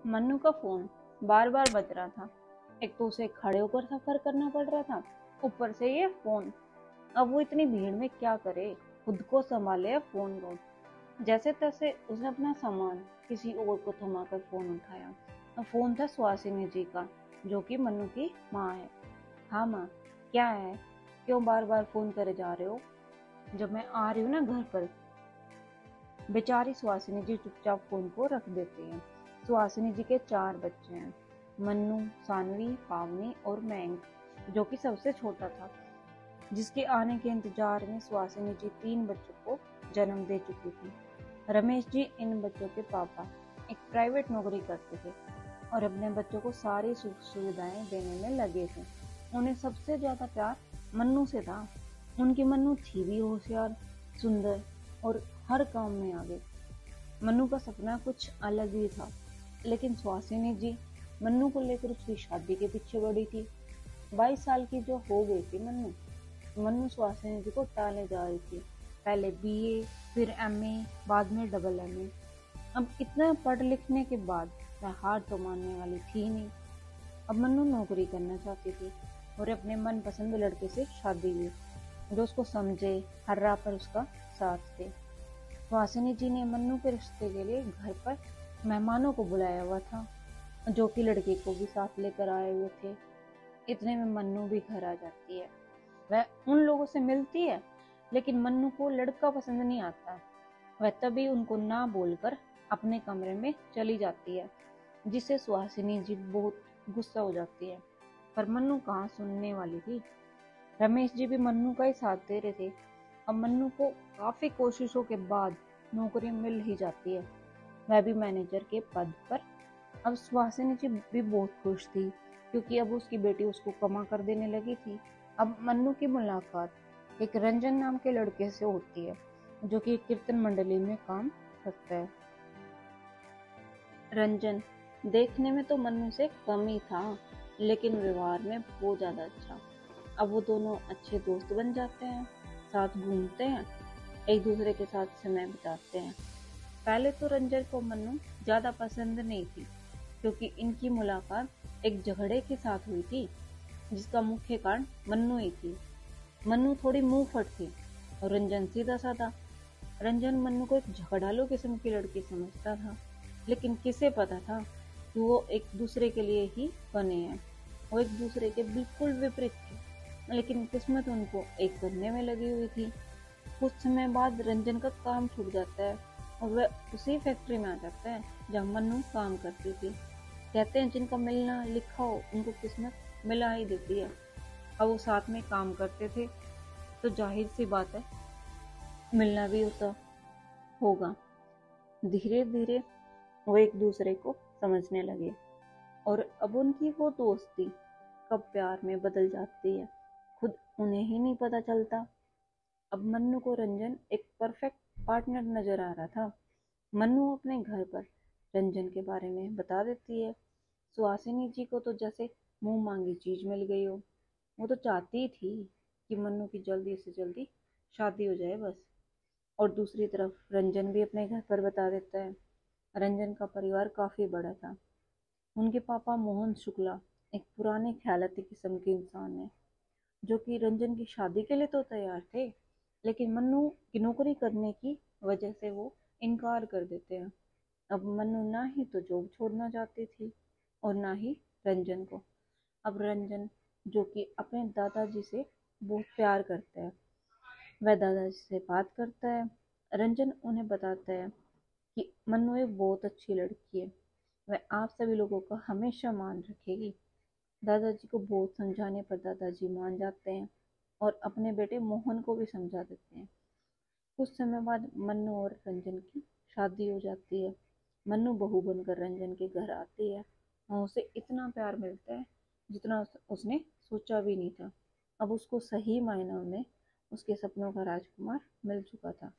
मन्नू का फोन बार बार बज रहा था। एक तो उसे खड़े होकर सफर करना पड़ रहा था, ऊपर से ये फोन। अब वो इतनी भीड़ में क्या करे, खुद को संभाले या फोन को। जैसे तैसे उसने अपना सामान किसी और को थमा कर फोन उठाया। अब फोन था सुहासिनी जी का, जो कि मन्नू की माँ है। हाँ माँ, क्या है? क्यों बार बार फोन करे जा रहे हो? जब मैं आ रही हूँ ना घर पर। बेचारी सुहासिनी जी चुपचाप फोन को रख देती हैं। सुहासिनी जी के 4 बच्चे हैं, मन्नू, सानवी, पावनी और मयंक, जो कि सबसे छोटा था, जिसके आने के इंतजार में सुहासिनी जी 3 बच्चों को जन्म दे चुकी थी। रमेश जी इन बच्चों के पापा एक प्राइवेट नौकरी करते थे और अपने बच्चों को सारी सुख सुविधाएं देने में लगे थे। उन्हें सबसे ज्यादा प्यार मन्नू से था। उनकी मन्नू थी भी होशियार, सुंदर और हर काम में आगे। मन्नू का सपना कुछ अलग ही था, लेकिन सुहासिनी जी मन्नू को लेकर उसकी शादी के पीछे पड़ी थी। 22 साल की जो हो गई थी मन्नू, मन्नू सुहासिनी जी को टालने जा रही थी। पहले बीए, फिर एमए, बाद में डबल एमए। अब इतना पढ़ लिखने के बाद मैं हार तो मानने वाली थी नहीं। अब मन्नू नौकरी करना चाहती थी और अपने मनपसंद लड़के से शादी हुई, जो उसको समझे, हर राह पर उसका साथ दे। सुहासिनी जी ने मन्नू के रिश्ते के लिए घर पर मेहमानों को बुलाया हुआ था, जो कि लड़के को भी साथ लेकर आए हुए थे। इतने में मन्नू भी घर आ जाती है। वह उन लोगों से मिलती है, लेकिन मन्नू को लड़का पसंद नहीं आता। वह तभी उनको ना बोलकर अपने कमरे में चली जाती है, जिससे सुहासिनी जी बहुत गुस्सा हो जाती है। पर मन्नू कहाँ सुनने वाली थी। रमेश जी भी मन्नू का ही साथ दे रहे थे। अब मन्नू को काफी कोशिशों के बाद नौकरी मिल ही जाती है, वह भी मैनेजर के पद पर। अब सुहासिनी जी भी बहुत खुश थी, क्योंकि अब उसकी बेटी उसको कमा कर देने लगी थी। अब मन्नू की मुलाकात एक रंजन नाम के लड़के से होती है, जो कि कीर्तन मंडली में काम करता है। रंजन देखने में तो मन्नू से कम ही था, लेकिन व्यवहार में बहुत ज्यादा अच्छा। अब वो दोनों अच्छे दोस्त बन जाते हैं, साथ घूमते हैं, एक दूसरे के साथ समय बिताते हैं। पहले तो रंजन को मन्नू ज्यादा पसंद नहीं थी, क्योंकि इनकी मुलाकात एक झगड़े के साथ हुई थी, जिसका मुख्य कारण मन्नू ही थी। मन्नू थोड़ी मुंह फट थी और रंजन सीधा साधा। रंजन मन्नू को एक झगड़ालू किस्म की लड़की समझता था, लेकिन किसे पता था कि वो एक दूसरे के लिए ही बने हैं। वो एक दूसरे के बिल्कुल विपरीत थे, लेकिन किस्मत उनको एक करने में लगी हुई थी। कुछ समय बाद रंजन का काम छूट जाता है और वह उसी फैक्ट्री में आ जाता है जहाँ मन्नू काम करती थी। कहते हैं जिनका मिलना लिखा हो उनको किस्मत मिला ही देती है। अब वो साथ में काम करते थे, तो जाहिर सी बात है मिलना भी होता होगा। धीरे धीरे वो एक दूसरे को समझने लगे और अब उनकी वो दोस्ती कब प्यार में बदल जाती है, खुद उन्हें ही नहीं पता चलता। अब मन्नू को रंजन एक परफेक्ट पार्टनर नजर आ रहा था। मन्नू अपने घर पर रंजन के बारे में बता देती है। सुहासिनी जी को तो जैसे मुंह मांगी चीज मिल गई हो। वो तो चाहती थी कि मन्नू की जल्दी से जल्दी शादी हो जाए बस। और दूसरी तरफ रंजन भी अपने घर पर बता देता है। रंजन का परिवार काफी बड़ा था। उनके पापा मोहन शुक्ला एक पुराने ख्यालाती किस्म के इंसान है, जो कि रंजन की शादी के लिए तो तैयार थे, लेकिन मन्नू की नौकरी करने की वजह से वो इनकार कर देते हैं। अब मन्नू ना ही तो जॉब छोड़ना चाहती थी और ना ही रंजन को। अब रंजन, जो कि अपने दादाजी से बहुत प्यार करता है, वह दादाजी से बात करता है। रंजन उन्हें बताता है कि मन्नू एक बहुत अच्छी लड़की है, वह आप सभी लोगों का हमेशा मान रखेगी। दादाजी को बहुत समझाने पर दादाजी मान जाते हैं और अपने बेटे मोहन को भी समझा देते हैं। कुछ समय बाद मन्नू और रंजन की शादी हो जाती है। मन्नू बहू बनकर रंजन के घर आती है और उसे इतना प्यार मिलता है जितना उसने सोचा भी नहीं था। अब उसको सही मायनों में उसके सपनों का राजकुमार मिल चुका था।